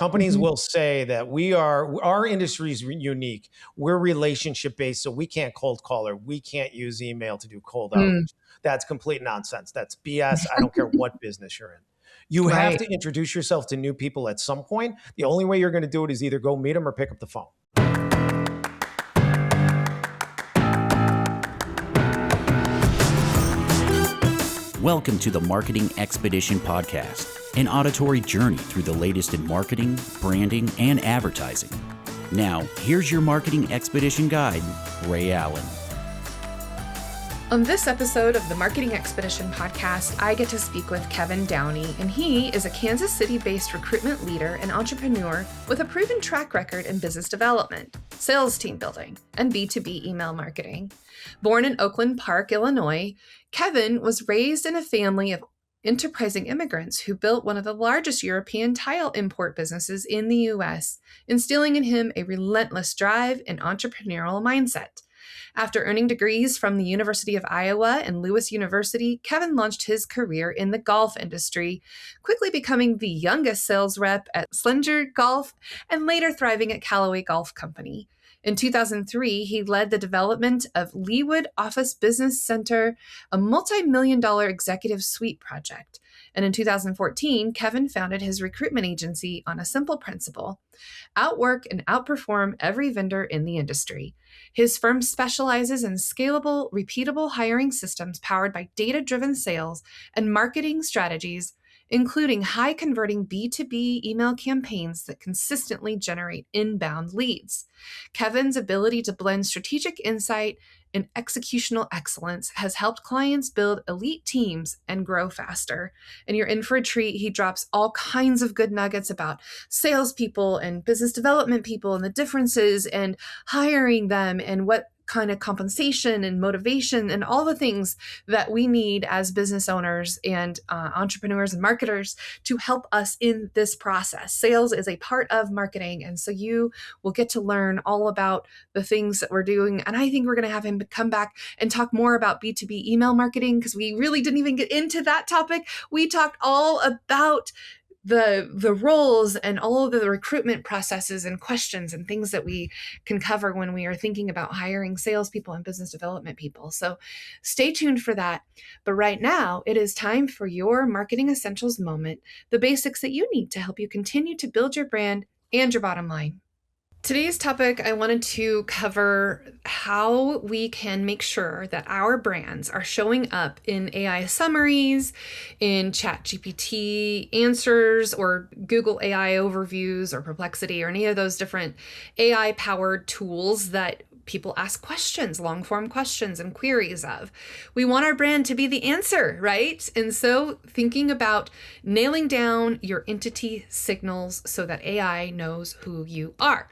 Companies will say that our industry is unique. We're relationship based, so we can't cold call or we can't use email to do cold outreach. That's complete nonsense. That's BS. I don't care what business you're in. You have to introduce yourself to new people at some point. The only way you're going to do it is either go meet them or pick up the phone. Welcome to the Marketing Expedition Podcast, an auditory journey through the latest in marketing, branding, and advertising. Now, here's your Marketing Expedition guide, Rhea Allen. On this episode of the Marketing Expedition Podcast, I get to speak with Kevin Downey, and he is a Kansas City-based recruitment leader and entrepreneur with a proven track record in business development, sales team building, and B2B email marketing. Born in Oakland Park, Illinois, Kevin was raised in a family of enterprising immigrants who built one of the largest European tile import businesses in the U.S., instilling in him a relentless drive and entrepreneurial mindset. After earning degrees from the University of Iowa and Lewis University, Kevin launched his career in the golf industry, quickly becoming the youngest sales rep at Slinger Golf and later thriving at Callaway Golf Company. In 2003, he led the development of Leawood Office Business Center, a multi-million-dollar executive suite project. And in 2014, Kevin founded his recruitment agency on a simple principle: outwork and outperform every vendor in the industry. His firm specializes in scalable, repeatable hiring systems powered by data-driven sales and marketing strategies, including high-converting B2B email campaigns that consistently generate inbound leads. Kevin's ability to blend strategic insight and executional excellence has helped clients build elite teams and grow faster. And you're in for a treat. He drops all kinds of good nuggets about salespeople and business development people and the differences and hiring them and what kind of compensation and motivation and all the things that we need as business owners and entrepreneurs and marketers to help us in this process. Sales is a part of marketing. And so you will get to learn all about the things that we're doing. And I think we're going to have him come back and talk more about B2B email marketing, because we really didn't even get into that topic. We talked all about the roles and all of the recruitment processes and questions and things that we can cover when we are thinking about hiring salespeople and business development people. So stay tuned for that. But right now, it is time for your marketing essentials moment, the basics that you need to help you continue to build your brand and your bottom line. Today's topic, I wanted to cover how we can make sure that our brands are showing up in AI summaries, in ChatGPT answers, or Google AI overviews, or Perplexity, or any of those different AI-powered tools that people ask questions, long-form questions and queries of. We want our brand to be the answer, right? And so thinking about nailing down your entity signals so that AI knows who you are.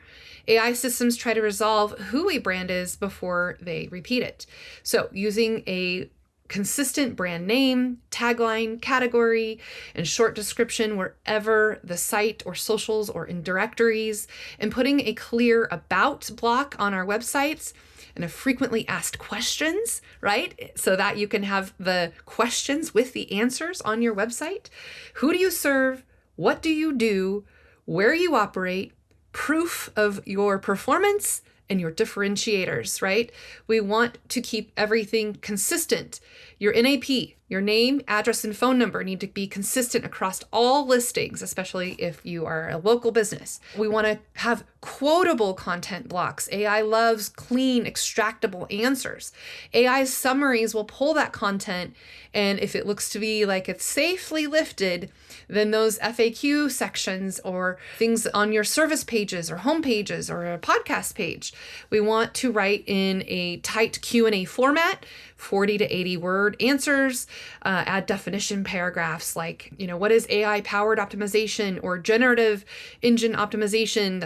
AI systems try to resolve who a brand is before they repeat it. So using a consistent brand name, tagline, category, and short description wherever the site or socials or in directories, and putting a clear about block on our websites and a frequently asked questions, right? So that you can have the questions with the answers on your website. Who do you serve? What do you do? Where you operate? Proof of your performance and your differentiators, right? We want to keep everything consistent. Your NAP, your name, address, and phone number need to be consistent across all listings, especially if you are a local business. We want to have quotable content blocks. AI loves clean, extractable answers. AI summaries will pull that content, and if it looks to be like it's safely lifted, then those FAQ sections or things on your service pages or home pages or a podcast page, we want to write in a tight Q&A format, 40 to 80 word answers, add definition paragraphs like, what is AI powered optimization or generative engine optimization?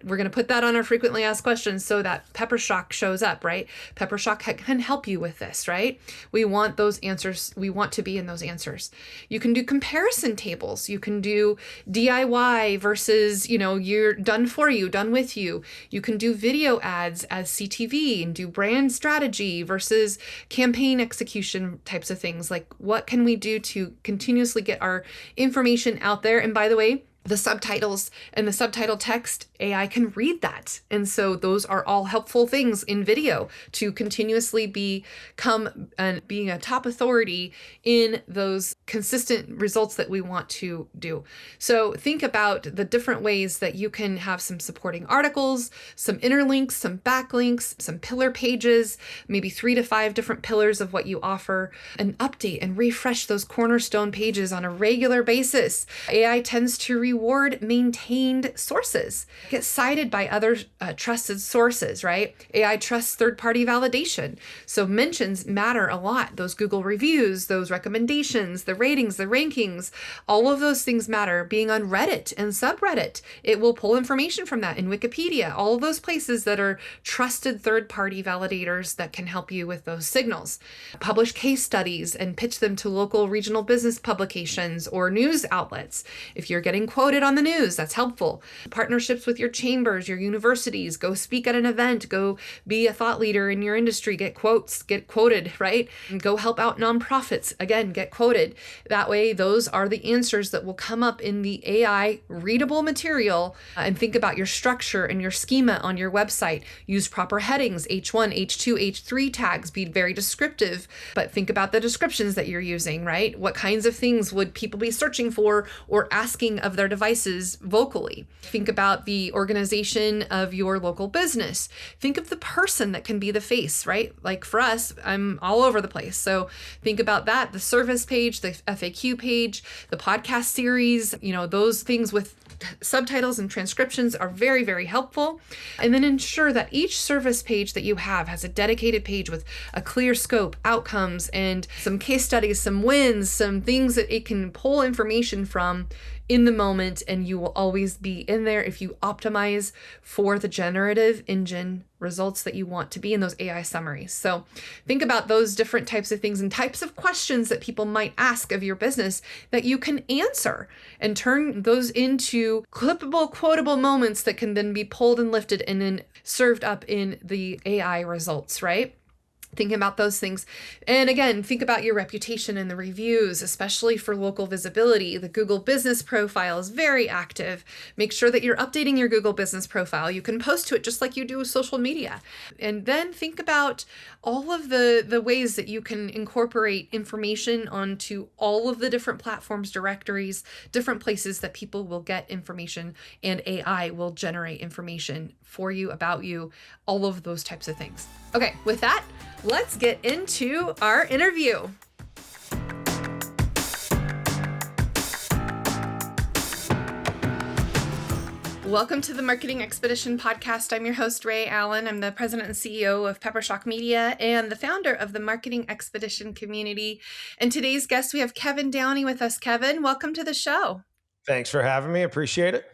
We're going to put that on our frequently asked questions so that Peppershock shows up, right? Peppershock can help you with this, right? We want those answers. We want to be in those answers. You can do comparison tables. You can do DIY versus, you're done for you, done with you. You can do video ads as CTV and do brand strategy versus campaign execution types of things. Like, what can we do to continuously get our information out there? And by the way, the subtitles and the subtitle text, AI can read that. And so those are all helpful things in video to continuously become being a top authority in those consistent results that we want to do. So think about the different ways that you can have some supporting articles, some interlinks, some backlinks, some pillar pages, maybe 3 to 5 different pillars of what you offer, and update and refresh those cornerstone pages on a regular basis. AI tends to reward maintained sources, get cited by other trusted sources, right? AI trusts third-party validation. So mentions matter a lot. Those Google reviews, those recommendations, the ratings, the rankings, all of those things matter. Being on Reddit and subreddit, it will pull information from that. In Wikipedia, all of those places that are trusted third-party validators that can help you with those signals. Publish case studies and pitch them to local regional business publications or news outlets. If you're getting quoted on the news, that's helpful. Partnerships with your chambers, your universities, go speak at an event, go be a thought leader in your industry, get quotes, get quoted, right? And go help out nonprofits, again, get quoted. That way, those are the answers that will come up in the AI readable material. And think about your structure and your schema on your website. Use proper headings, H1, H2, H3 tags, be very descriptive, but think about the descriptions that you're using, right? What kinds of things would people be searching for or asking of their devices vocally? Think about the organization of your local business. Think of the person that can be the face, right? Like for us, I'm all over the place. So think about that, the service page, the FAQ page, the podcast series, those things with subtitles and transcriptions are very, very helpful. And then ensure that each service page that you have has a dedicated page with a clear scope, outcomes, and some case studies, some wins, some things that it can pull information from in the moment, and you will always be in there if you optimize for the generative engine results that you want to be in those AI summaries. So think about those different types of things and types of questions that people might ask of your business that you can answer, and turn those into clippable, quotable moments that can then be pulled and lifted and then served up in the AI results, right? Think about those things. And again, think about your reputation and the reviews, especially for local visibility. The Google business profile is very active. Make sure that you're updating your Google business profile. You can post to it just like you do with social media. And then think about all of the ways that you can incorporate information onto all of the different platforms, directories, different places that people will get information, and AI will generate information for you, about you, all of those types of things. Okay, with that, let's get into our interview. Welcome to the Marketing Expedition podcast. I'm your host, Rhea Allen. I'm the president and CEO of Peppershock Media and the founder of the Marketing Expedition community. And today's guest, we have Kevin Downey with us. Kevin, welcome to the show. Thanks for having me. Appreciate it.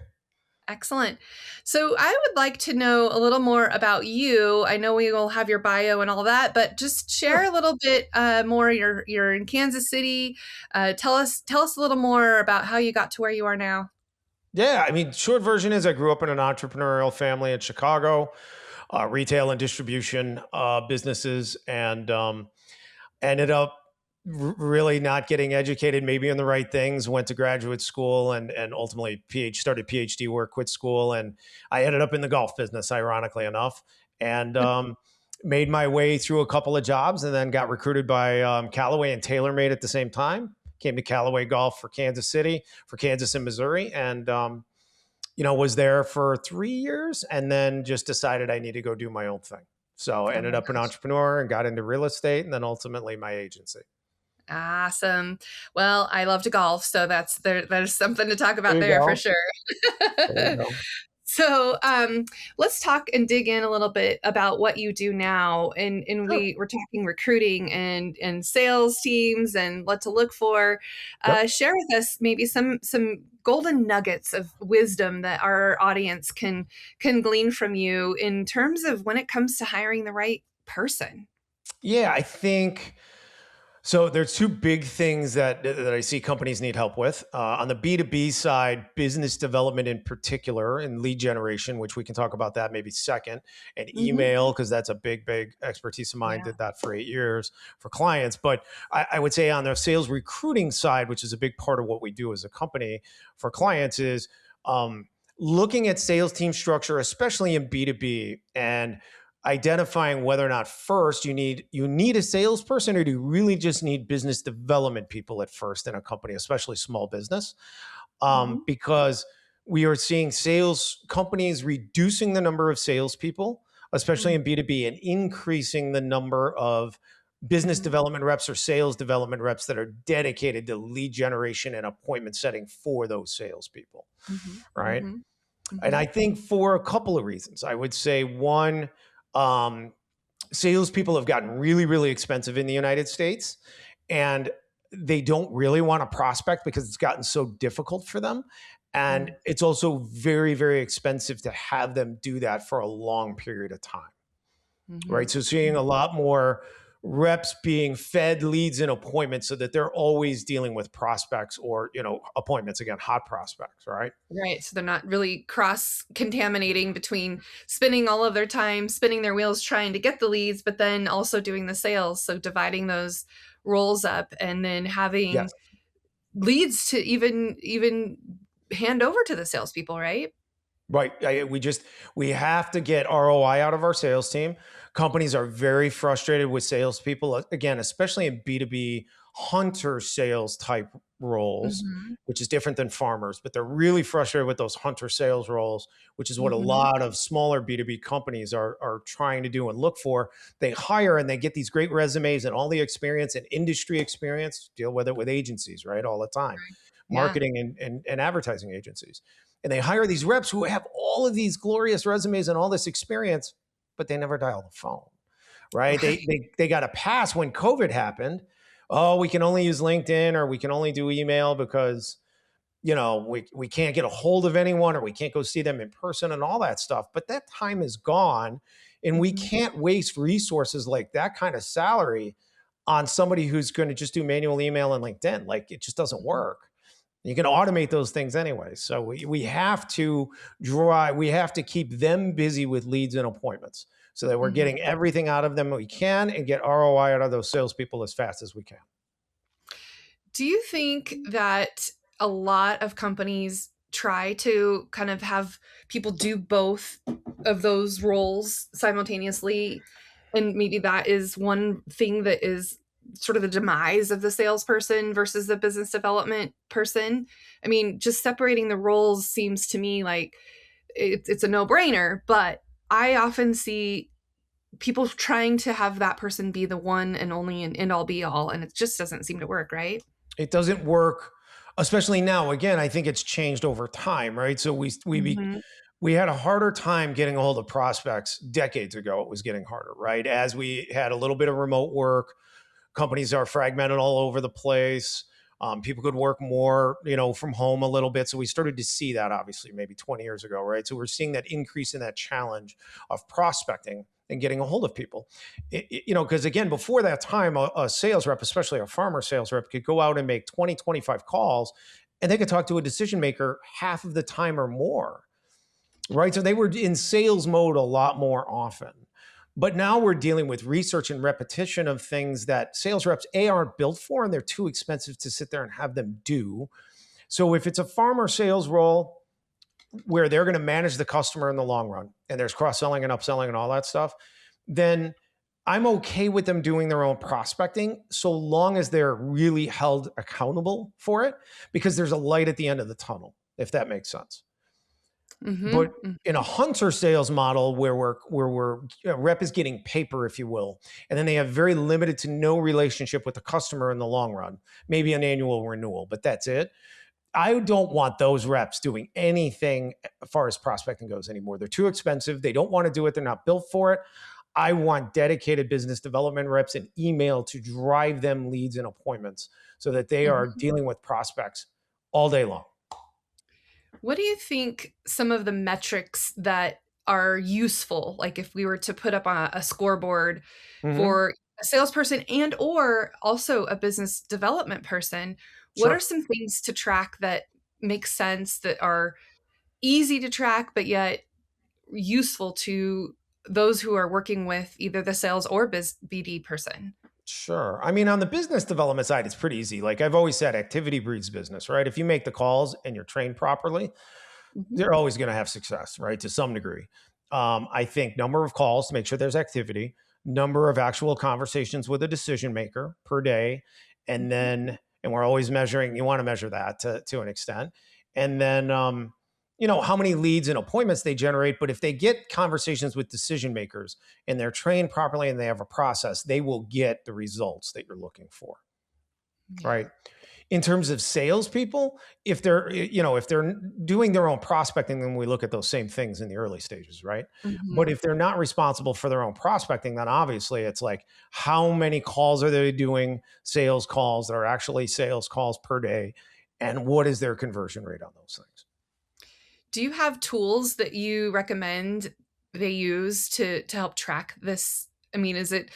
Excellent. So I would like to know a little more about you. I know we will have your bio and all that, but just share a little bit more. You're in Kansas City. Tell us a little more about how you got to where you are now. Yeah, short version is I grew up in an entrepreneurial family in Chicago, retail and distribution businesses, and ended up really not getting educated maybe in the right things. Went to graduate school and ultimately started PhD work, quit school, and I ended up in the golf business, ironically enough, and made my way through a couple of jobs, and then got recruited by Callaway and TaylorMade at the same time. Came to Callaway Golf for Kansas City, for Kansas and Missouri, and was there for 3 years, and then just decided I need to go do my own thing. So I ended up an entrepreneur and got into real estate, and then ultimately my agency. Awesome. Well, I love to golf, so there's something to talk about there for sure. There you go. So let's talk and dig in a little bit about what you do now. And we're talking recruiting and sales teams and what to look for. Share with us maybe some golden nuggets of wisdom that our audience can glean from you in terms of when it comes to hiring the right person. Yeah, I think... So there's two big things that I see companies need help with. On the B2B side, business development in particular, and lead generation, which we can talk about that maybe second, and email, because that's a big expertise of mine. Yeah. Did that for 8 years for clients. But I would say on the sales recruiting side, which is a big part of what we do as a company for clients, is Looking at sales team structure, especially in B2B, and identifying whether or not first you need a salesperson, or do you really just need business development people at first in a company, especially small business, because we are seeing sales companies reducing the number of salespeople, especially in B2B, and increasing the number of business development reps or sales development reps that are dedicated to lead generation and appointment setting for those salespeople, right? And I think for a couple of reasons. I would say one, salespeople have gotten really, really expensive in the United States, and they don't really want to prospect because it's gotten so difficult for them. And it's also very, very expensive to have them do that for a long period of time, right? So seeing a lot more reps being fed leads and appointments so that they're always dealing with prospects or, appointments, again, hot prospects, right? Right. So they're not really cross-contaminating between spending all of their time, spinning their wheels trying to get the leads, but then also doing the sales. So dividing those roles up and then having leads to even hand over to the salespeople, right? Right. We have to get ROI out of our sales team. Companies are very frustrated with salespeople, again, especially in B2B hunter sales type roles, which is different than farmers, but they're really frustrated with those hunter sales roles, which is what a lot of smaller B2B companies are trying to do and look for. They hire and they get these great resumes and all the experience and industry experience, deal with it with agencies, right? All the time, marketing and advertising agencies. And they hire these reps who have all of these glorious resumes and all this experience, but they never dial the phone, right? They got a pass when COVID happened. Oh, we can only use LinkedIn, or we can only do email because, we can't get a hold of anyone, or we can't go see them in person and all that stuff. But that time is gone, and we can't waste resources like that kind of salary on somebody who's going to just do manual email and LinkedIn. Like, it just doesn't work. You can automate those things anyway. So we have to keep them busy with leads and appointments so that we're getting everything out of them we can and get ROI out of those salespeople as fast as we can. Do you think that a lot of companies try to kind of have people do both of those roles simultaneously? And maybe that is one thing that is sort of the demise of the salesperson versus the business development person. I mean, just separating the roles seems to me like it's a no-brainer, but I often see people trying to have that person be the one and only and end all be all, and it just doesn't seem to work, right? It doesn't work, especially now. Again, I think it's changed over time, right? So we had a harder time getting a hold of prospects decades ago. It was getting harder, right? As we had a little bit of remote work, companies are fragmented all over the place. People could work more, from home a little bit. So we started to see that, obviously, maybe 20 years ago, right? So we're seeing that increase in that challenge of prospecting and getting a hold of people. Because again, before that time, a sales rep, especially a farmer sales rep, could go out and make 20, 25 calls, and they could talk to a decision maker half of the time or more, right? So they were in sales mode a lot more often. But now we're dealing with research and repetition of things that sales reps, aren't built for, and they're too expensive to sit there and have them do. So if it's a farmer sales role where they're going to manage the customer in the long run, and there's cross-selling and upselling and all that stuff, then I'm okay with them doing their own prospecting so long as they're really held accountable for it, because there's a light at the end of the tunnel, if that makes sense. But in a hunter sales model where rep is getting paper, if you will, and then they have very limited to no relationship with the customer in the long run, maybe an annual renewal, but that's it. I don't want those reps doing anything as far as prospecting goes anymore. They're too expensive. They don't want to do it. They're not built for it. I want dedicated business development reps and email to drive them leads and appointments so that they are dealing with prospects all day long. What do you think some of the metrics that are useful, like if we were to put up a scoreboard for a salesperson and or also a business development person, what are some things to track that make sense, that are easy to track, but yet useful to those who are working with either the sales or BD person? Sure. I mean, on the business development side, it's pretty easy. Like I've always said, activity breeds business, right? If you make the calls and you're trained properly, they're always going to have success, right? To some degree. I think number of calls to make sure there's activity, number of actual conversations with a decision maker per day. And then, and we're always measuring, you want to measure that to an extent. And then, how many leads and appointments they generate. But if they get conversations with decision makers and they're trained properly and they have a process, they will get the results that you're looking for. Yeah. Right. In terms of salespeople, if they're doing their own prospecting, then we look at those same things in the early stages, right? But if they're not responsible for their own prospecting, then obviously it's like, how many calls are they doing, sales calls that are actually sales calls per day, and what is their conversion rate on those things? Do you have tools that you recommend they use to help track this? I mean, is it,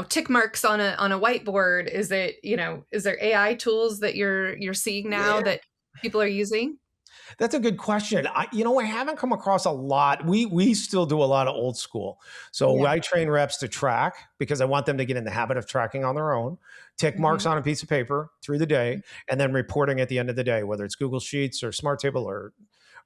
tick marks on a whiteboard? Is it, is there AI tools that you're seeing now that people are using? That's a good question. I haven't come across a lot. We still do a lot of old school. So I train reps to track because I want them to get in the habit of tracking on their own, tick marks on a piece of paper through the day, and then reporting at the end of the day, whether it's Google Sheets or Smart Table or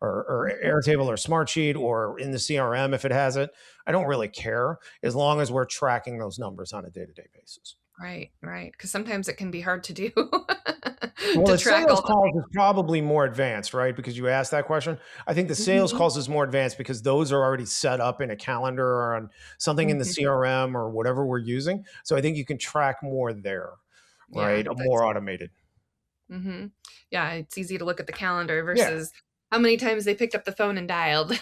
Airtable or Smartsheet or in the CRM if it has it. I don't really care as long as we're tracking those numbers on a day-to-day basis. Right. Because sometimes it can be hard to do. Well, the sales calls is probably more advanced, right? Because you asked that question. I think the sales calls is more advanced because those are already set up in a calendar or on something in the CRM or whatever we're using. So I think you can track more there, right? More automated. Yeah, it's easy to look at the calendar versus how many times they picked up the phone and dialed.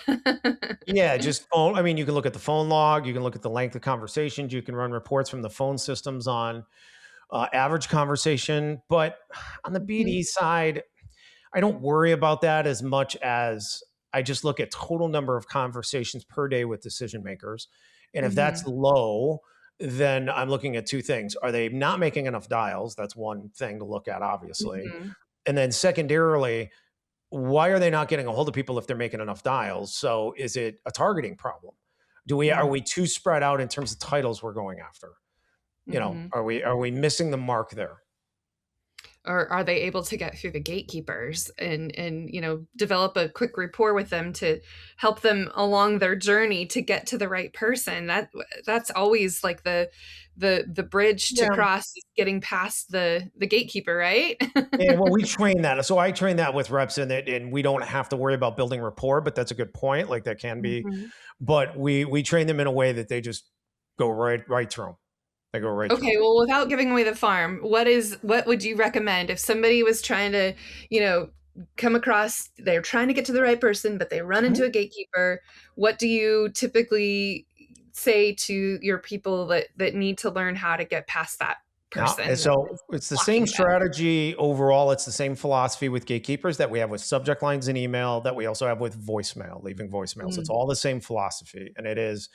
Just phone. I mean, you can look at the phone log. You can look at the length of conversations. You can run reports from the phone systems on average conversation. But on the BD side, I don't worry about that as much as I just look at total number of conversations per day with decision makers. And if that's low, then I'm looking at two things. Are they not making enough dials? That's one thing to look at, obviously. And then secondarily, why are they not getting a hold of people if they're making enough dials? So is it a targeting problem? Are we too spread out in terms of titles we're going after? Are we missing the mark there? Or are they able to get through the gatekeepers and develop a quick rapport with them to help them along their journey to get to the right person? That's always like the bridge to cross is getting past the gatekeeper, right? Well, we train that. So I train that with reps in it, and we don't have to worry about building rapport, but that's a good point. Like that can be, but we train them in a way that they just go right through them. They go right through. Okay, well, without giving away the farm, what would you recommend if somebody was trying to, come across, they're trying to get to the right person, but they run into a gatekeeper? What do you typically say to your people that need to learn how to get past that person? And so it's the same strategy overall. It's the same philosophy with gatekeepers that we have with subject lines in email, that we also have with voicemail, leaving voicemails. It's all the same philosophy. And it is,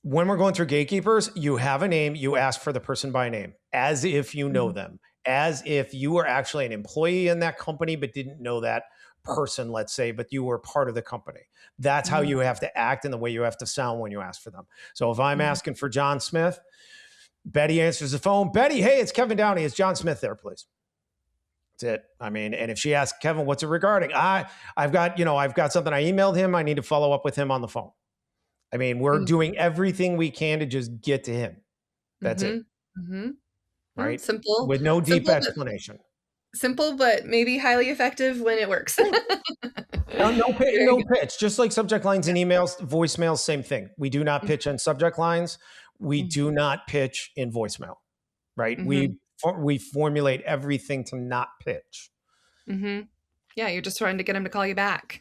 when we're going through gatekeepers, you have a name, you ask for the person by name, as if you know them, as if you were actually an employee in that company, but didn't know that person, let's say, but you were part of the company. That's how you have to act and the way you have to sound when you ask for them. So if I'm asking for John Smith, Betty answers the phone. Betty, hey, it's Kevin Downey. Is John Smith there, please? That's it. I mean, and if she asks, Kevin, what's it regarding? I've got something. I emailed him. I need to follow up with him on the phone. I mean, we're doing everything we can to just get to him. That's it. Right? Simple. With no deep explanation. Simple, but maybe highly effective when it works. No pitch. Just like subject lines in emails, voicemails, same thing. We do not pitch on subject lines. We do not pitch in voicemail, right? We formulate everything to not pitch. Yeah, you're just trying to get him to call you back.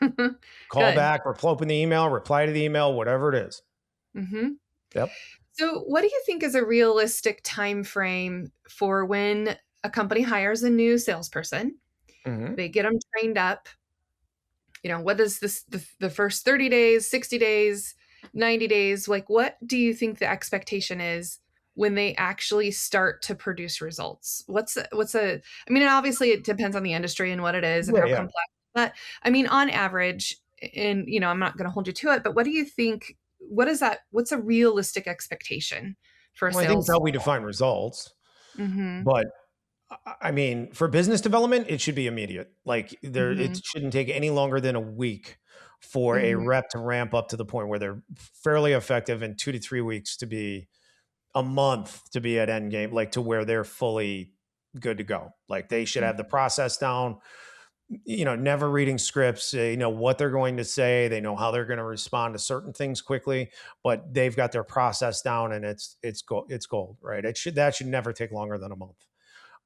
Call back, or open the email, reply to the email, whatever it is. Yep. So what do you think is a realistic time frame for when a company hires a new salesperson? They get them trained up. What is this, the first 30 days, 60 days, 90 days? Like, what do you think the expectation is when they actually start to produce results? I mean, obviously it depends on the industry and what it is and how complex, but I mean, on average, and I'm not going to hold you to it, but what do you think, what's a realistic expectation for a sales? I think that's how we define results. But I mean, for business development, it should be immediate. Like Mm-hmm. it shouldn't take any longer than a week for a Mm-hmm. rep to ramp up to the point where they're fairly effective, in 2 to 3 weeks to be a month to be at end game, like to where they're fully good to go. Like they should have the process down, never reading scripts, what they're going to say. They know how they're going to respond to certain things quickly, but they've got their process down, and it's gold, right? That should never take longer than a month.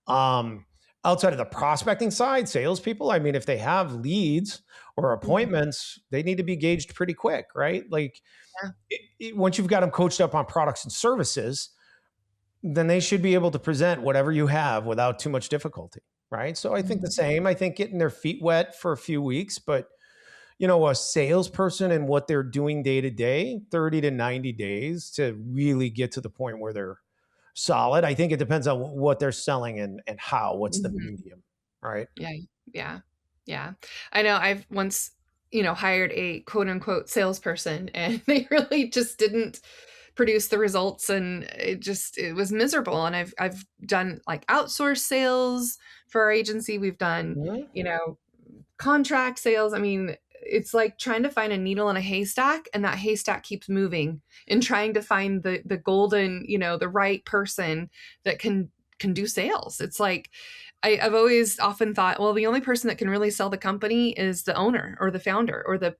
Um, Outside of the prospecting side, salespeople, I mean, if they have leads or Mm-hmm. appointments, they need to be gauged pretty quick, right? Like Yeah. once you've got them coached up on products and services, then they should be able to present whatever you have without too much difficulty, right? So I think the Mm-hmm. same. I think getting their feet wet for a few weeks, but a salesperson and what they're doing day to day, 30 to 90 days to really get to the point where they're solid. I think it depends on what they're selling and how, what's the Mm-hmm. medium, right? Yeah. Yeah. Yeah. I know I've once, hired a quote unquote salesperson and they really just didn't produce the results, and it was miserable. And I've done like outsourced sales for our agency. We've done, Mhm. contract sales. I mean, it's like trying to find a needle in a haystack, and that haystack keeps moving and trying to find the golden, the right person that can do sales. It's like I've always often thought, well, the only person that can really sell the company is the owner or the founder or and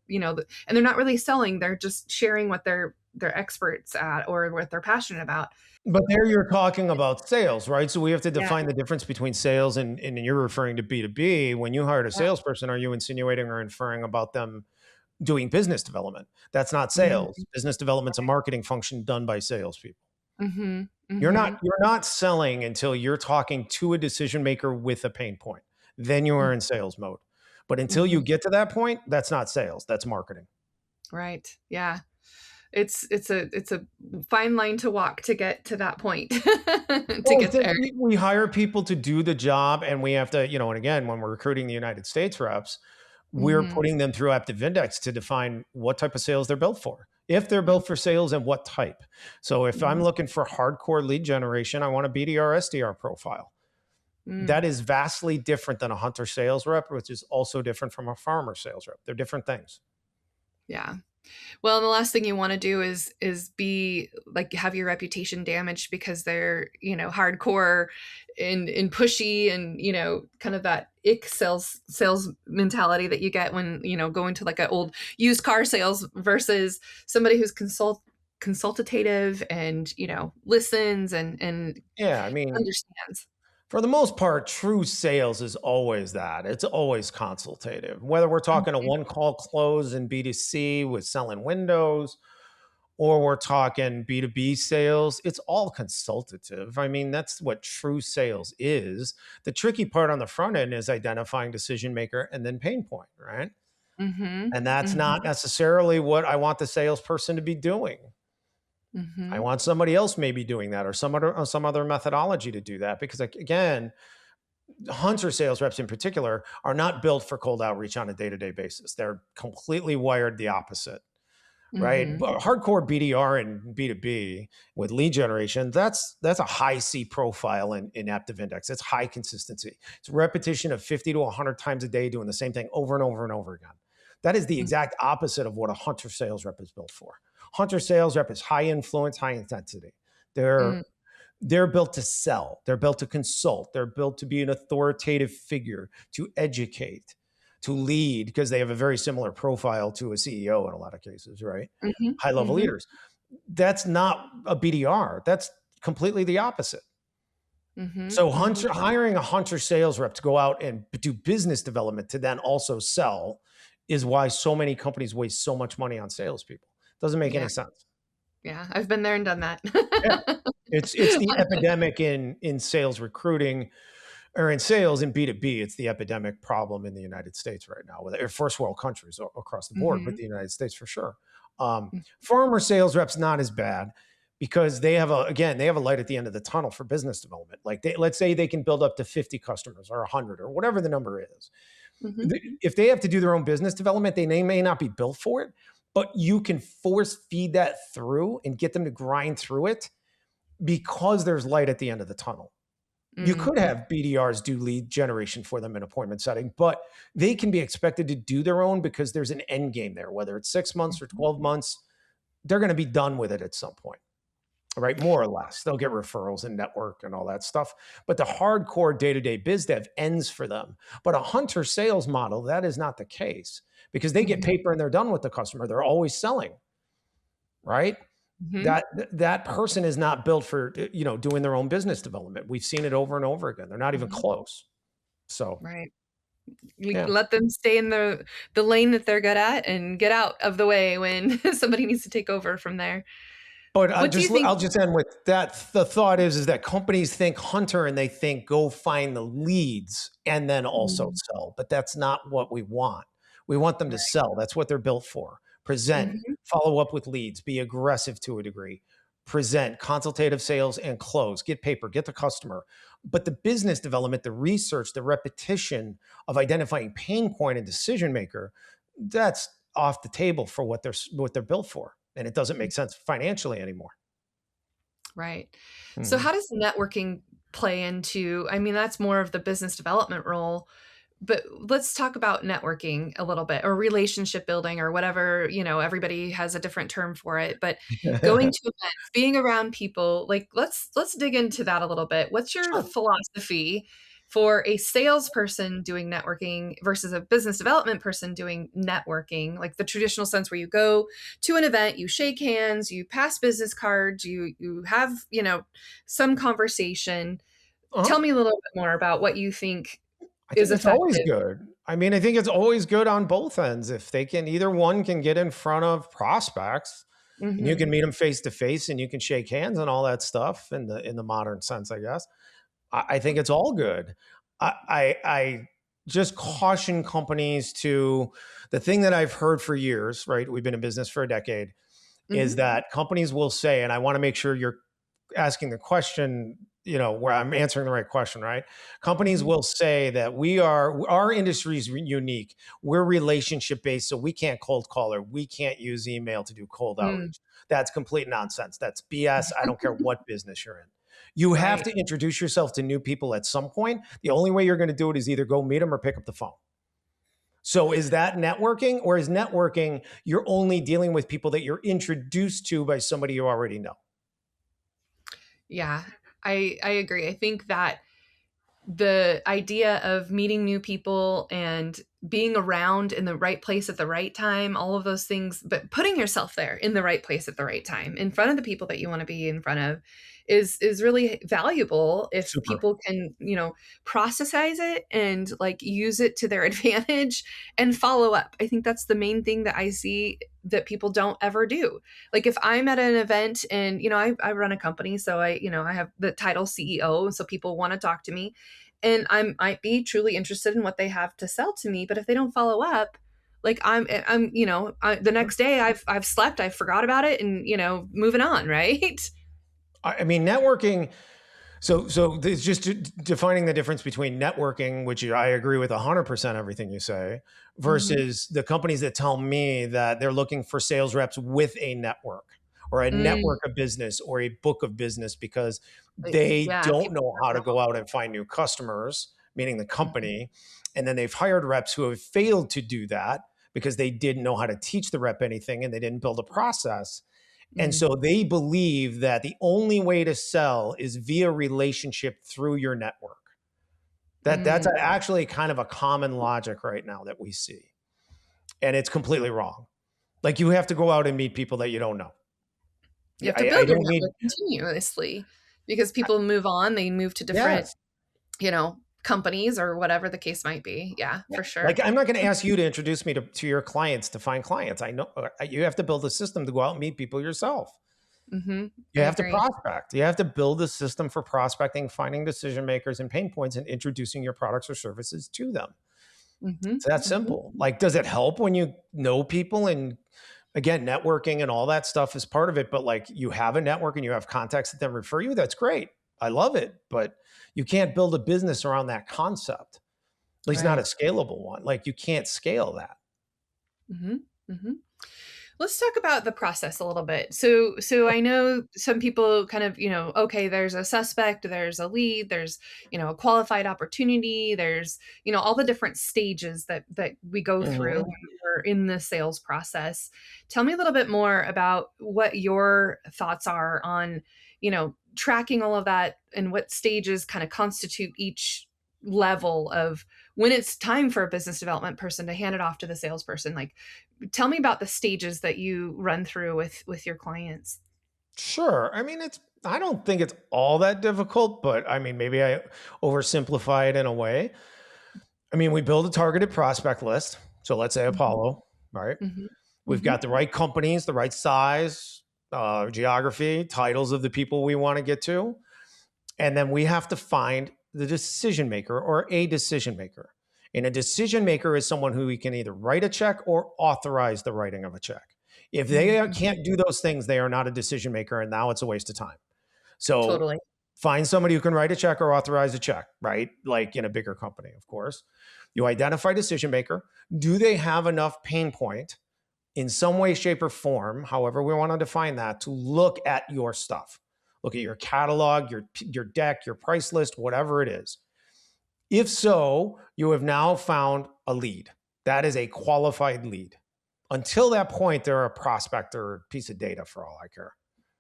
they're not really selling. They're just sharing what they're experts at or what they're passionate about. But there you're talking about sales, right? So we have to Yeah. define the difference between sales and you're referring to B2B. When you hired a Yeah. salesperson, are you insinuating or inferring about them doing business development? That's not Mm-hmm. sales. Business development's a marketing function done by salespeople. Mm-hmm. You're Mm-hmm. not selling until you're talking to a decision maker with a pain point. Then you are in sales mode. But until you Mm-hmm. get to that point, that's not sales. That's marketing. Right. Yeah. It's a fine line to walk to get to that point to Well, get there. we hire people to do the job, and we have to, and again, when we're recruiting the United States reps, we're Mhm. putting them through Aptiv Index to define what type of sales they're built for. If they're built for sales, and what type. So if I'm Mhm. looking for hardcore lead generation, I want a BDR SDR profile. Mm. That is vastly different than a hunter sales rep, which is also different from a farmer sales rep. They're different things. Yeah. Well, the last thing you want to do is be like have your reputation damaged because they're, hardcore and pushy and, kind of that ick sales mentality that you get when, going to like an old used car sales versus somebody who's consultative and, listens and Yeah, I mean, understands. for the most part, true sales is always that. It's always consultative. Whether we're talking a Mhm. one call close in B2C with selling windows, or we're talking B2B sales, it's all consultative. I mean, that's what true sales is. The tricky part on the front end is identifying decision maker and then pain point, right? Mhm. And that's not Mhm. necessarily what I want the salesperson to be doing. I Mhm. want somebody else maybe doing that, or some other methodology to do that, because, like, again, hunter sales reps in particular are not built for cold outreach on a day-to-day basis. They're completely wired the opposite, right? Mhm. But hardcore BDR and B2B with lead generation, that's a high C profile in Aptiv Index. It's high consistency. It's repetition of 50 to 100 times a day doing the same thing over and over and over again. That is the Mhm. exact opposite of what a hunter sales rep is built for. Hunter sales rep is high influence, high intensity. They're Mm. they're built to sell. They're built to consult. They're built to be an authoritative figure, to educate, to lead, because they have a very similar profile to a CEO in a lot of cases, right? Mhm. High level Mhm. leaders. That's not a BDR. That's completely the opposite. Mhm. So Mhm. hiring a hunter sales rep to go out and do business development to then also sell is why so many companies waste so much money on salespeople. Doesn't make Yeah. any sense. Yeah. I've been there and done that. Yeah. It's the epidemic in sales recruiting, or in sales in B2B. It's the epidemic problem in the United States right now, with first world countries across the board, but Mhm. the United States for sure. Farmer sales reps not as bad, because they have a light at the end of the tunnel for business development. Like, let's say they can build up to 50 customers or 100 or whatever the number is. Mhm. If they have to do their own business development, they may not be built for it, but you can force feed that through and get them to grind through it, because there's light at the end of the tunnel. You could have BDRs do lead generation for them in appointment setting, but they can be expected to do their own because there's an end game there, whether it's 6 months or 12 months, they're going to be done with it at some point, right? More or less. They'll get referrals and network and all that stuff. But the hardcore day-to-day biz dev ends for them. But a hunter sales model, that is not the case because they get paper and they're done with the customer. They're always selling, right? That person is not built for, doing their own business development. We've seen it over and over again. They're not even close. So, right. Let them stay in the lane that they're good at and get out of the way when somebody needs to take over from there. But I'll just end with that. The thought is that companies think hunter and they think go find the leads and then also sell. But that's not what we want. We want them to sell. That's what they're built for. Present, follow up with leads, be aggressive to a degree, present, consultative sales, and close, get paper, get the customer. But the business development, the research, the repetition of identifying pain point and decision maker, that's off the table for what they're built for. And it doesn't make sense financially anymore. Right. So how does networking play into, I mean, that's more of the business development role, but let's talk about networking a little bit, or relationship building, or whatever, everybody has a different term for it, but going to events, being around people, like let's dig into that a little bit. What's your philosophy for a salesperson doing networking versus a business development person doing networking, like the traditional sense where you go to an event, you shake hands, you pass business cards, you have, some conversation. Tell me a little bit more about what you think is it's effective. Always good. I mean, I think it's always good on both ends. If they can, either one can get in front of prospects and you can meet them face to face and you can shake hands and all that stuff in the modern sense, I guess. I think it's all good. I just caution companies to the thing that I've heard for years, right? We've been in business for a decade, is that companies will say, and I want to make sure you're asking the question, where I'm answering the right question, right? Companies will say that our industry is unique. We're relationship based, so we can't cold call or we can't use email to do cold outreach. That's complete nonsense. That's BS. I don't care what business you're in. You have to introduce yourself to new people at some point. The only way you're going to do it is either go meet them or pick up the phone. So is that networking, or is networking you're only dealing with people that you're introduced to by somebody you already know? Yeah, I agree. I think that the idea of meeting new people and being around in the right place at the right time, all of those things, but putting yourself there in the right place at the right time in front of the people that you want to be in front of is really valuable if people can, processize it and like use it to their advantage and follow up. I think that's the main thing that I see that people don't ever do. Like if I'm at an event and, I run a company, so I have the title CEO, so people want to talk to me and I might be truly interested in what they have to sell to me. But if they don't follow up, like the next day I've slept, I forgot about it and, moving on. Right. I mean, networking. So it's just defining the difference between networking, which I agree with 100% everything you say, versus the companies that tell me that they're looking for sales reps with a network or a network of business or a book of business because they don't know how to go out and find new customers, meaning the company. And then they've hired reps who have failed to do that because they didn't know how to teach the rep anything and they didn't build a process. And so they believe that the only way to sell is via relationship through your network. That's actually kind of a common logic right now that we see. And it's completely wrong. Like you have to go out and meet people that you don't know. You have to build your network continuously because people move on, they move to different, companies or whatever the case might be. Yeah, for sure. Like I'm not going to ask you to introduce me to your clients to find clients. I know you have to build a system to go out and meet people yourself. You have to prospect. You have to build a system for prospecting, finding decision makers and pain points and introducing your products or services to them. It's that simple. Like, does it help when you know people? And again, networking and all that stuff is part of it. But like you have a network and you have contacts that then refer you. That's great. I love it. But you can't build a business around that concept. At least not a scalable one. Like you can't scale that. Let's talk about the process a little bit. So I know some people kind of, okay, there's a suspect, there's a lead, there's, a qualified opportunity, there's, all the different stages that we go through Mhm. when we're in the sales process. Tell me a little bit more about what your thoughts are on, tracking all of that and what stages kind of constitute each level of when it's time for a business development person to hand it off to the salesperson. Like, tell me about the stages that you run through with your clients. Sure. I don't think it's all that difficult, but maybe I oversimplify it in a way. We build a targeted prospect list. So let's say Mhm, Apollo, right? mhm, We've mhm, got the right companies, the right size, geography, titles of the people we want to get to. And then we have to find the decision maker or a decision maker. And a decision maker is someone who we can either write a check or authorize the writing of a check. If they mhm. can't do those things, they are not a decision maker. And now it's a waste of time. So Totally. find somebody who can write a check or authorize a check, right? Like in a bigger company, of course. You identify decision maker. Do they have enough pain point in some way, shape, or form, however we want to define that, to look at your stuff? Look at your catalog, your deck, your price list, whatever it is. If so, you have now found a lead. That is a qualified lead. Until that point, they're a prospect or a piece of data for all I care,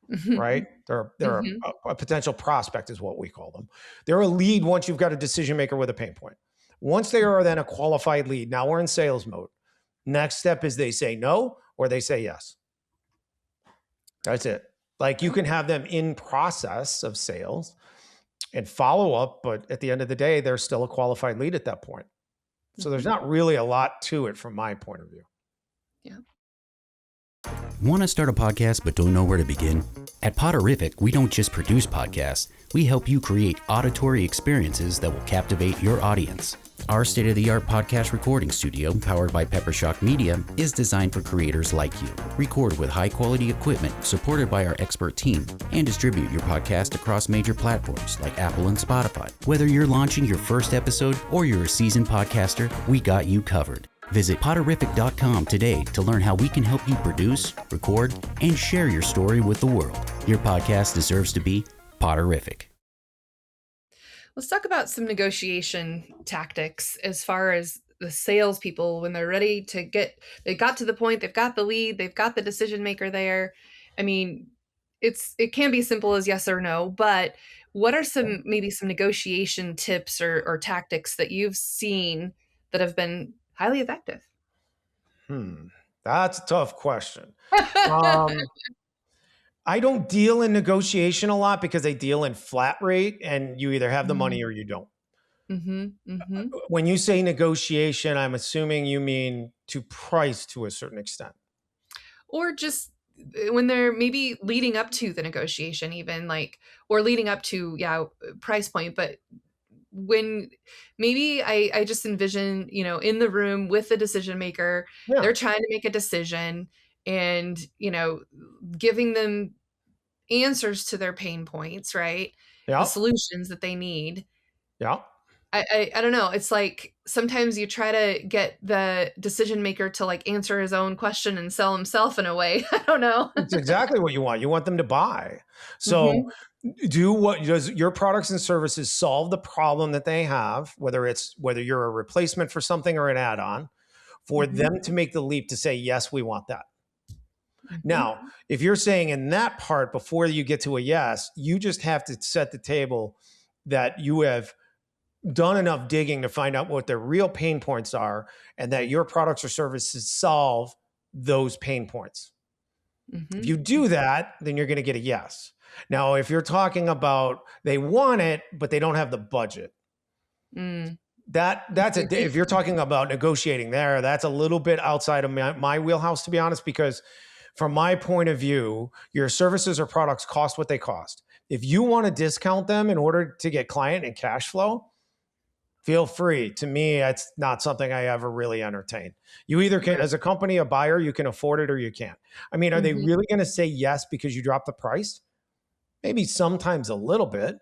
Mhm, right? They're mhm. a potential prospect is what we call them. They're a lead once you've got a decision maker with a pain point. Once they are then a qualified lead, now we're in sales mode. Next step is they say no or they say yes. That's it. Like you can Okay. have them in process of sales and follow up, but at the end of the day, they're still a qualified lead at that point. So there's Mhm. not really a lot to it from my point of view. Yeah. Want to start a podcast but don't know where to begin? At Poderific, we don't just produce podcasts, we help you create auditory experiences that will captivate your audience. Our state-of-the-art podcast recording studio, powered by Peppershock Media, is designed for creators like you. Record with high-quality equipment supported by our expert team and distribute your podcast across major platforms like Apple and Spotify. Whether you're launching your first episode or you're a seasoned podcaster, we got you covered. Visit Poderific.com today to learn how we can help you produce, record, and share your story with the world. Your podcast deserves to be Poderific. Let's talk about some negotiation tactics as far as the salespeople when they're ready to they got to the point, they've got the lead, they've got the decision maker there. I mean, it can be simple as yes or no, but what are maybe some negotiation tips or tactics that you've seen that have been highly effective? Hmm. That's a tough question. Um, I don't deal in negotiation a lot because I deal in flat rate and you either have the money or you don't. Mhm, mhm. When you say negotiation, I'm assuming you mean to price to a certain extent. Or just when they're maybe leading up to the negotiation even, like, or leading up to, yeah, price point, but when maybe I just envision, in the room with the decision maker, Yeah. they're trying to make a decision and, giving them answers to their pain points, right? The Yeah. solutions that they need. Yeah. I don't know. It's like sometimes you try to get the decision maker to like answer his own question and sell himself in a way. I don't know. It's exactly what you want. You want them to buy. So Mhm, do what does your products and services solve the problem that they have, whether you're a replacement for something or an add-on, for mhm, them to make the leap to say, yes, we want that. mhm, Now, if you're saying in that part before you get to a yes, you just have to set the table that you have done enough digging to find out what their real pain points are and that your products or services solve those pain points. If mhm, you do that, then you're going to get a yes. Now, if you're talking about they want it, but they don't have the budget, mm. if you're talking about negotiating there, that's a little bit outside of my wheelhouse, to be honest, because from my point of view, your services or products cost what they cost. If you want to discount them in order to get client and cash flow, feel free. To me, it's not something I ever really entertain. You either can, Right. as a company, a buyer, you can afford it or you can't. Are they Mhm, really going to say yes because you drop the price? Maybe sometimes a little bit.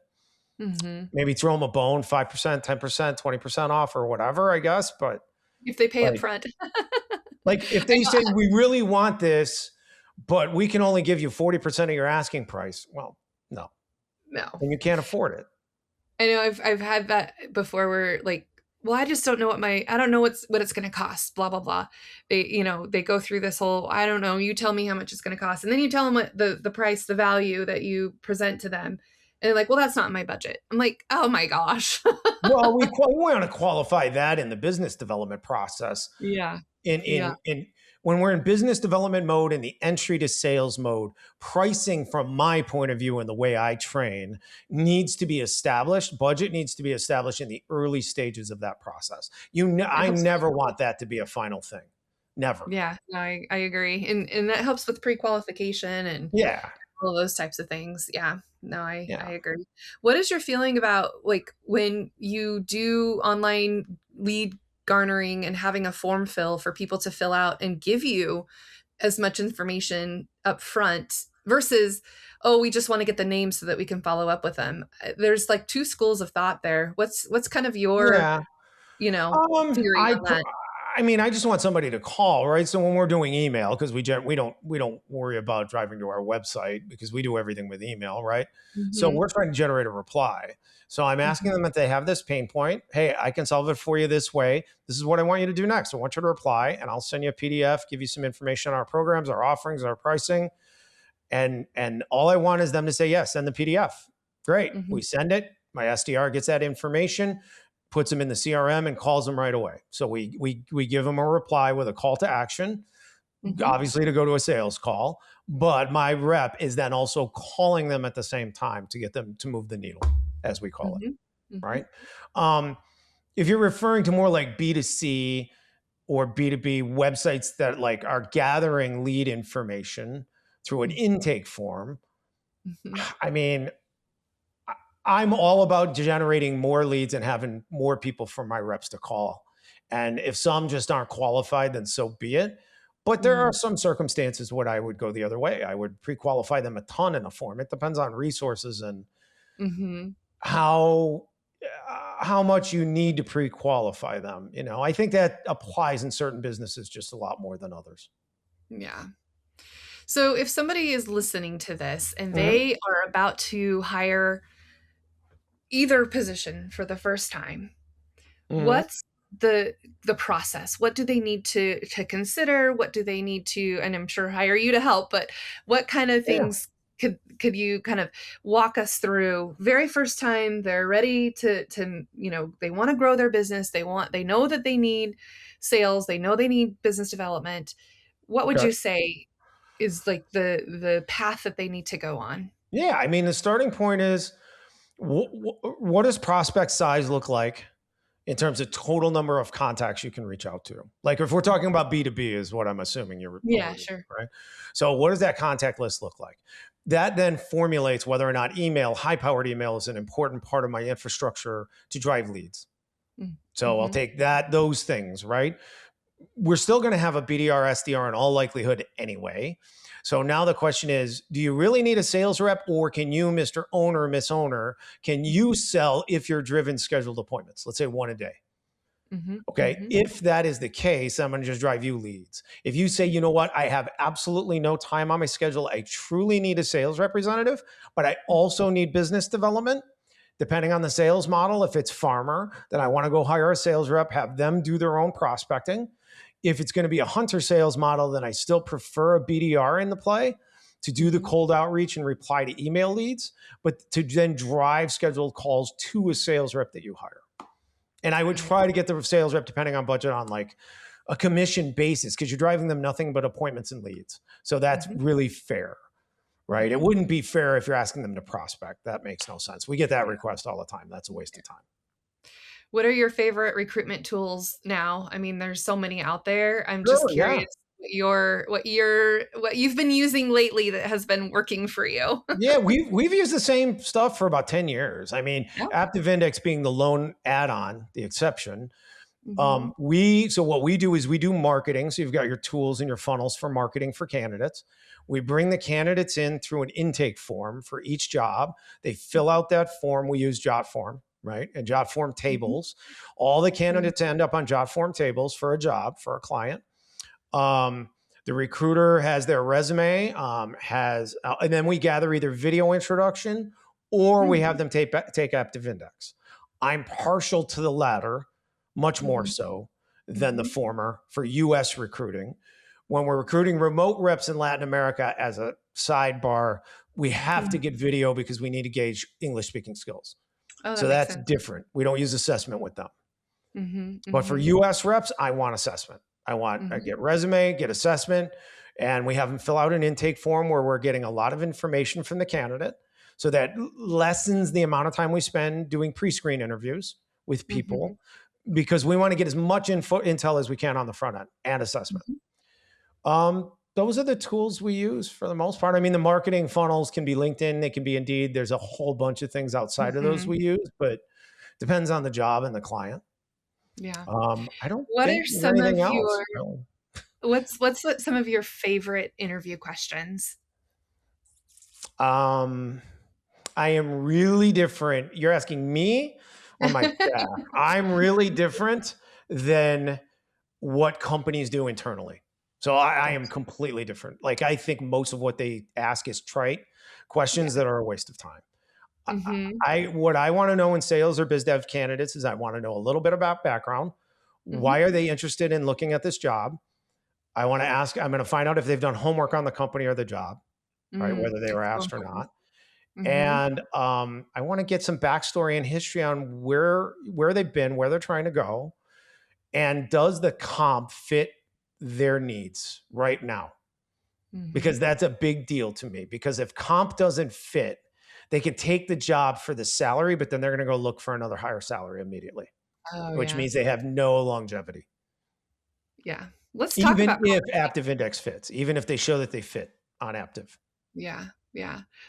mhm. Maybe throw them a bone, 5%, 10%, 20% off or whatever, I guess. But If they pay up like, front. like if I they know. say, we really want this, but we can only give you 40% of your asking price. Well, no, No. and you can't afford it. I know I've had that before where like, well, I just don't know I don't know what it's going to cost, blah, blah, blah. They go through this whole, I don't know, you tell me how much it's going to cost. And then you tell them what the price, the value that you present to them. And they're like, well, that's not my budget. I'm like, oh my gosh. Well, we want to qualify that in the business development process. Yeah. In when we're in business development mode and the entry to sales mode, pricing from my point of view and the way I train needs to be established. Budget needs to be established in the early stages of that process. I never want that to be a final thing. Never. Yeah, no, I agree. And that helps with pre-qualification and all those types of things. Yeah. No, I agree. What is your feeling about like when you do online lead garnering and having a form fill for people to fill out and give you as much information up front versus, oh, we just want to get the names so that we can follow up with them? There's like two schools of thought there. What's kind of your, theory on that? I mean, I just want somebody to call, right? So when we're doing email, because we don't worry about driving to our website because we do everything with email, right? Mm-hmm. So we're trying to generate a reply. So I'm asking them if they have this pain point. Hey, I can solve it for you this way. This is what I want you to do next. I want you to reply, and I'll send you a PDF, give you some information on our programs, our offerings, our pricing, and all I want is them to say yes. Send the PDF. Great. Mm-hmm. We send it. My SDR gets that information, puts them in the CRM and calls them right away. So we give them a reply with a call to action, obviously to go to a sales call, but my rep is then also calling them at the same time to get them to move the needle, as we call it, right? If you're referring to more like B2C or B2B websites that like are gathering lead information through an intake form, I mean, I'm all about generating more leads and having more people from my reps to call. And if some just aren't qualified, then so be it. But there are some circumstances where I would go the other way. I would pre-qualify them a ton in a form. It depends on resources and how much you need to pre-qualify them. You know, I think that applies in certain businesses just a lot more than others. Yeah. So if somebody is listening to this and they are about to hire either position for the first time, what's the process? What do they need to consider? What do they need to, and I'm sure hire you to help, but what kind of things could you kind of walk us through? Very first time they're ready to they want to grow their business. They know that they need sales. They know they need business development. What would you say is like the path that they need to go on? Yeah. I mean, the starting point is, what does prospect size look like in terms of total number of contacts you can reach out to? Like if we're talking about B2B is what I'm assuming you're sure. Right? So what does that contact list look like? That then formulates whether or not high-powered email is an important part of my infrastructure to drive leads. So I'll take those things, right? We're still going to have a BDR, SDR in all likelihood anyway. So now the question is, do you really need a sales rep, or can you, Mr. Owner, Miss Owner, can you sell if you're driven scheduled appointments? Let's say one a day. Okay. If that is the case, I'm going to just drive you leads. If you say, you know what, I have absolutely no time on my schedule, I truly need a sales representative, but I also need business development. Depending on the sales model, if it's farmer, then I want to go hire a sales rep, have them do their own prospecting. If it's going to be a hunter sales model, then I still prefer a BDR in the play to do the cold outreach and reply to email leads, but to then drive scheduled calls to a sales rep that you hire. And I would try to get the sales rep, depending on budget, on like a commission basis, because you're driving them nothing but appointments and leads. So that's really fair, right? It wouldn't be fair if you're asking them to prospect. That makes no sense. We get that request all the time. That's a waste of time. What are your favorite recruitment tools now? I mean, there's so many out there. I'm just curious what you've been using lately that has been working for you. Yeah, we've used the same stuff for about 10 years. I mean, Active Index being the lone add-on, the exception. So what we do is we do marketing. So you've got your tools and your funnels for marketing for candidates. We bring the candidates in through an intake form for each job. They fill out that form. We use JotForm, right? And JotForm tables. All the candidates end up on JotForm tables for a job, for a client. The recruiter has their resume, and then we gather either video introduction or we have them take Active Index. I'm partial to the latter, much more so than the former for US recruiting. When we're recruiting remote reps in Latin America, as a sidebar, we have to get video because we need to gauge English speaking skills. Oh, so that's different. We don't use assessment with them. But for US reps, I want assessment. I get resume, get assessment, and we have them fill out an intake form where we're getting a lot of information from the candidate. So that lessens the amount of time we spend doing pre-screen interviews with people, because we want to get as much intel as we can on the front end and assessment. Those are the tools we use for the most part. I mean, the marketing funnels can be LinkedIn, they can be Indeed. There's a whole bunch of things outside of those we use, but depends on the job and the client. Yeah. I don't what think are some anything of else. your No. what's some of your favorite interview questions? I am really different. You're asking me or my staff? I'm really different than what companies do internally. So I am completely different. Like, I think most of what they ask is trite questions that are a waste of time. What I want to know in sales or biz dev candidates is I want to know a little bit about background. Why are they interested in looking at this job? I'm going to find out if they've done homework on the company or the job, right? Whether they were asked or not. And I want to get some backstory and history on where they've been, where they're trying to go. And does the comp fit their needs right now? Because that's a big deal to me. Because if comp doesn't fit, they could take the job for the salary, but then they're going to go look for another higher salary immediately, which means they have no longevity. Yeah. Let's talk about even if Active Index fits, even if they show that they fit on Active. Yeah.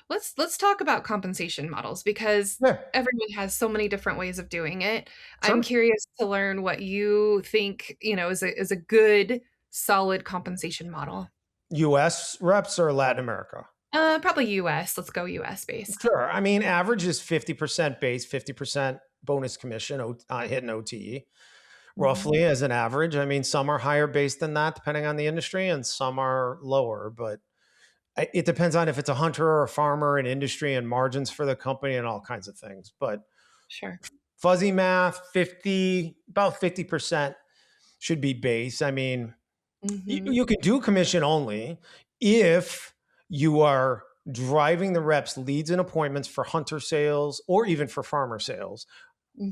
Let's talk about compensation models, because everyone has so many different ways of doing it. Sure. I'm curious to learn what you think, is a good, solid compensation model. US reps or Latin America? Probably US. Let's go US based. Sure. I mean, average is 50% base, 50% bonus commission, hitting OTE, roughly as an average. I mean, some are higher base than that, depending on the industry, and some are lower, but it depends on if it's a hunter or a farmer, and industry and margins for the company and all kinds of things. But sure, fuzzy math, about 50% should be base. I mean, you can do commission only if you are driving the reps leads and appointments for hunter sales or even for farmer sales,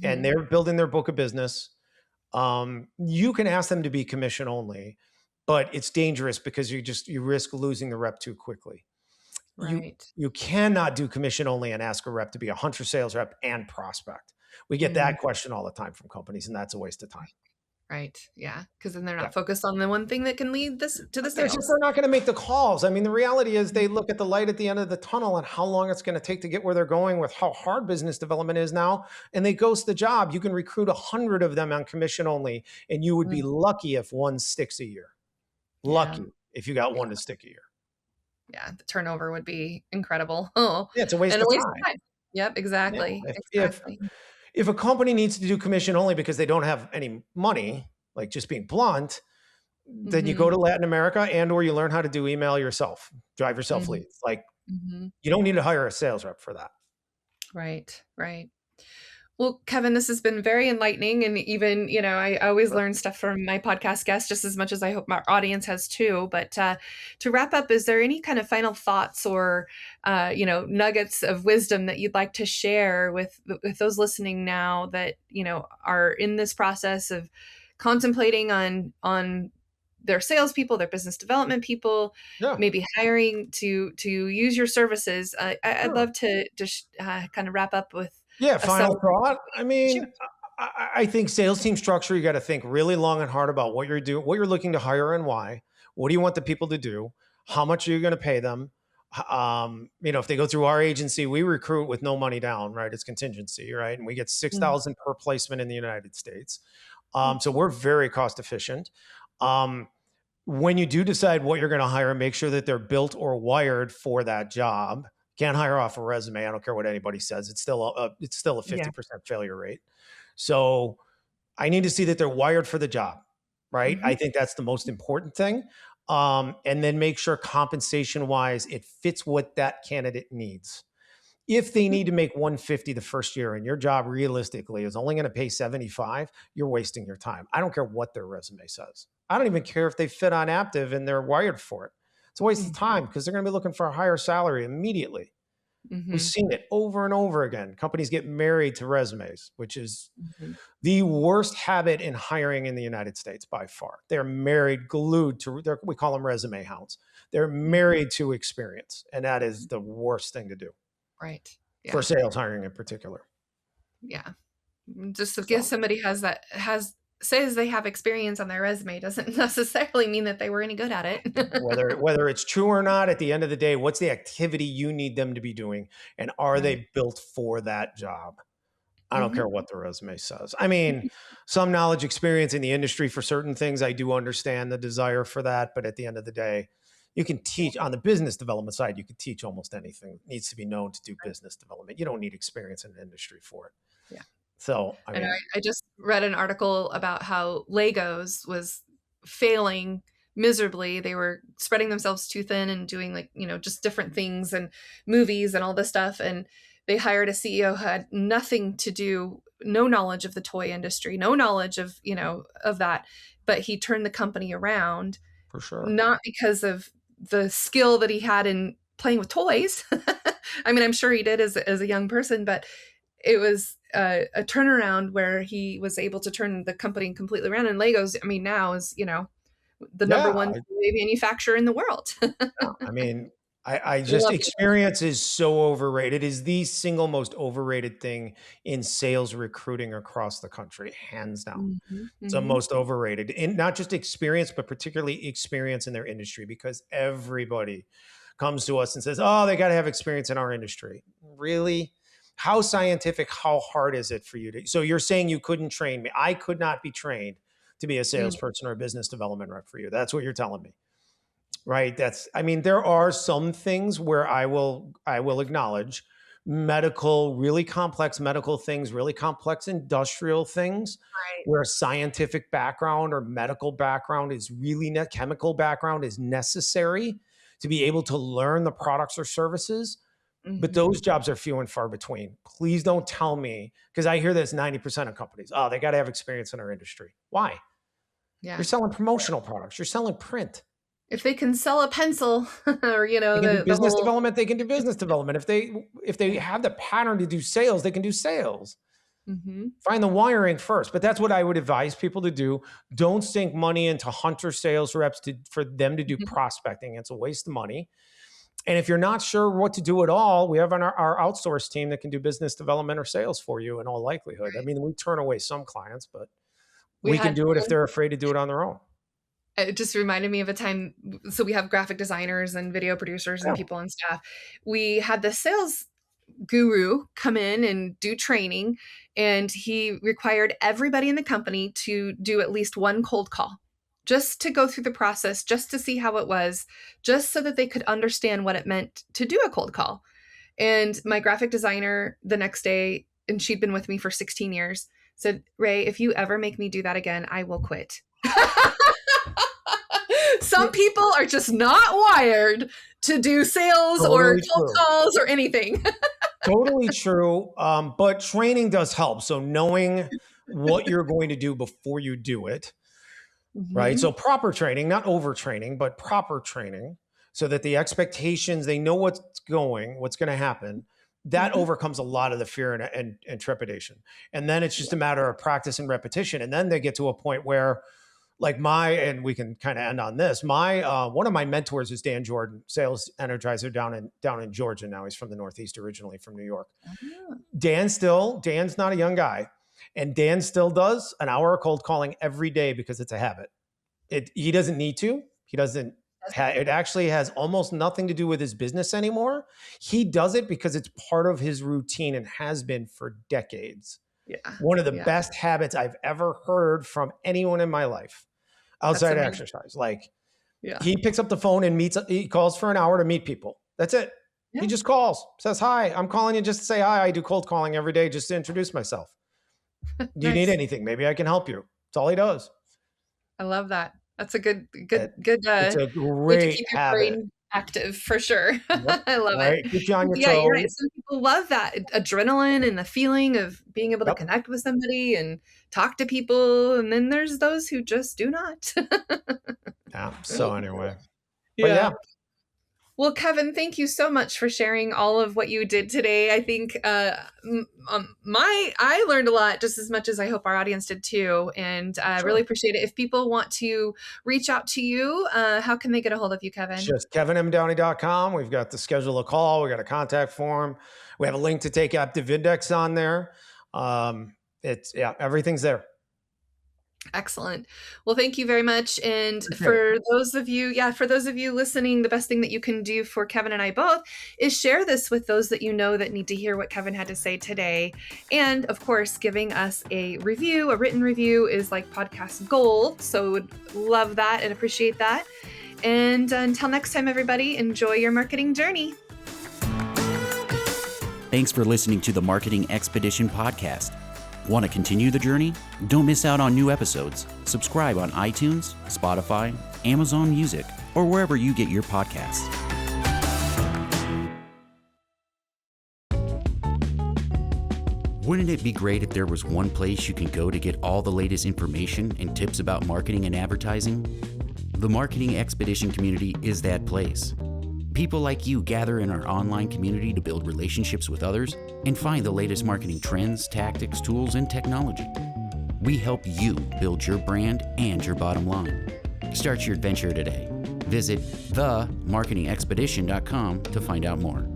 and they're building their book of business. You can ask them to be commission only, but it's dangerous because you risk losing the rep too quickly. Right. You cannot do commission only and ask a rep to be a hunter sales rep and prospect. We get that question all the time from companies, and that's a waste of time. Right. Yeah. Because then they're not focused on the one thing that can lead to the sales. They're not going to make the calls. I mean, the reality is they look at the light at the end of the tunnel and how long it's going to take to get where they're going, with how hard business development is now, and they ghost the job. You can recruit 100 of them on commission only, and you would be lucky if one sticks a year. Lucky if you got one to stick a year. Yeah, the turnover would be incredible. It's a waste of time. Yep, exactly. Yeah. If a company needs to do commission only because they don't have any money, like just being blunt, then you go to Latin America or you learn how to do email yourself, drive yourself leads. Like you don't need to hire a sales rep for that. Right. Well, Kevin, this has been very enlightening. And even, I always learn stuff from my podcast guests just as much as I hope my audience has too. But to wrap up, is there any kind of final thoughts or, nuggets of wisdom that you'd like to share with those listening now that, are in this process of contemplating on their salespeople, their business development people, maybe hiring to use your services? I'd love to just kind of wrap up with final thought. I mean, I think sales team structure, you got to think really long and hard about what you're doing, what you're looking to hire and why. What do you want the people to do? How much are you going to pay them? If they go through our agency, we recruit with no money down, right? It's contingency, right? And we get $6,000 per placement in the United States. So we're very cost efficient. When you do decide what you're going to hire, make sure that they're built or wired for that job. Can't hire off a resume. I don't care what anybody says. It's still a 50% failure rate. So I need to see that they're wired for the job, right? I think that's the most important thing. And then make sure compensation wise, it fits what that candidate needs. If they need to make 150 the first year and your job realistically is only going to pay 75, you're wasting your time. I don't care what their resume says. I don't even care if they fit on Aptiv and they're wired for it. It's a waste of time because they're going to be looking for a higher salary immediately. We've seen it over and over again. Companies get married to resumes, which is the worst habit in hiring in the United States by far. They're married, glued to, we call them resume hounds. They're married to experience. And that is the worst thing to do. Right. Yeah. For sales hiring in particular. Yeah. Just because somebody says they have experience on their resume doesn't necessarily mean that they were any good at it. whether it's true or not, at the end of the day, what's the activity you need them to be doing? And are they built for that job? I don't care what the resume says. I mean, some knowledge, experience in the industry for certain things, I do understand the desire for that. But at the end of the day, you can teach on the business development side, you can teach almost anything. It needs to be known to do business development. You don't need experience in the industry for it. Yeah. So, I just read an article about how Legos was failing miserably. They were spreading themselves too thin and doing just different things and movies and all this stuff. And they hired a CEO who had nothing to do, no knowledge of the toy industry, no knowledge of, of that, but he turned the company around. For sure. Not because of the skill that he had in playing with toys. I mean, I'm sure he did as a young person, but it was a turnaround where he was able to turn the company completely around. And Legos, I mean, now is, the number one toy manufacturer in the world. I mean, I just, experience is so overrated. It is the single most overrated thing in sales recruiting across the country, hands down. It's the most overrated. In not just experience, but particularly experience in their industry, because everybody comes to us and says, oh, they got to have experience in our industry. Really? How scientific, how hard is it for you to? So you're saying you couldn't train me. I could not be trained to be a salesperson or a business development rep for you. That's what you're telling me. Right. There are some things where I will acknowledge really complex medical things, really complex industrial things, where scientific background or medical background is really chemical background is necessary to be able to learn the products or services. But those jobs are few and far between. Please don't tell me, because I hear this 90% of companies, oh, they got to have experience in our industry. Why? Yeah. You're selling promotional products. You're selling print. If they can sell a pencil or, business development, they can do business development. If they have the pattern to do sales, they can do sales. Find the wiring first. But that's what I would advise people to do. Don't sink money into hunter sales reps for them to do prospecting. It's a waste of money. And if you're not sure what to do at all, we have our outsource team that can do business development or sales for you in all likelihood. I mean, we turn away some clients, but we can do it if they're afraid to do it on their own. It just reminded me of a time. So we have graphic designers and video producers and people on staff. We had the sales guru come in and do training, and he required everybody in the company to do at least one cold call, just to go through the process, just to see how it was, just so that they could understand what it meant to do a cold call. And my graphic designer the next day, and she'd been with me for 16 years, said, Ray, if you ever make me do that again, I will quit. Some people are just not wired to do sales or cold calls or anything. Totally true. But training does help. So knowing what you're going to do before you do it, right? So proper training, not overtraining, but proper training, so that the expectations, they know what's going to happen. That overcomes a lot of the fear and trepidation. And then it's just a matter of practice and repetition. And then they get to a point where, and we can kind of end on this. One of my mentors is Dan Jordan, sales energizer down in Georgia. Now he's from the Northeast, originally from New York. Dan's not a young guy, and Dan still does an hour of cold calling every day because it's a habit. He doesn't need to. He doesn't. It actually has almost nothing to do with his business anymore. He does it because it's part of his routine and has been for decades. Yeah. One of the best habits I've ever heard from anyone in my life outside of exercise. He picks up the phone and he calls for an hour to meet people. That's it. Yeah. He just calls, says, hi, I'm calling you just to say hi. I do cold calling every day just to introduce myself. Do you need anything? Maybe I can help you. That's all he does. I love that. That's a good It's a way to great keep your habit. brain active for sure. Yep. I love it. Right. Keeps you on your Yeah, you're right. toes. Some people love that adrenaline and the feeling of being able to Yep. connect with somebody and talk to people. And then there's those who just do not. Yeah. So anyway, but Yeah. yeah, Well, Kevin, thank you so much for sharing all of what you did today. I think I learned a lot just as much as I hope our audience did too, and I sure. really appreciate it. If people want to reach out to you, how can they get a hold of you, Kevin? Just kevinmdowney.com. We've got the schedule a call. We got a contact form. We have a link to take Active Index on there. Everything's there. Excellent. Well, thank you very much. And Appreciate for those of you listening, the best thing that you can do for Kevin and I both is share this with those that you know that need to hear what Kevin had to say today. And of course, giving us a written review is like podcast gold. So would love that and appreciate that. And until next time, everybody, enjoy your marketing journey. Thanks for listening to the Marketing Expedition podcast. Want to continue the journey? Don't miss out on new episodes. Subscribe on iTunes, Spotify, Amazon Music, or wherever you get your podcasts. Wouldn't it be great if there was one place you can go to get all the latest information and tips about marketing and advertising? The Marketing Expedition community is that place. People like you gather in our online community to build relationships with others and find the latest marketing trends, tactics, tools, and technology. We help you build your brand and your bottom line. Start your adventure today. Visit themarketingexpedition.com to find out more.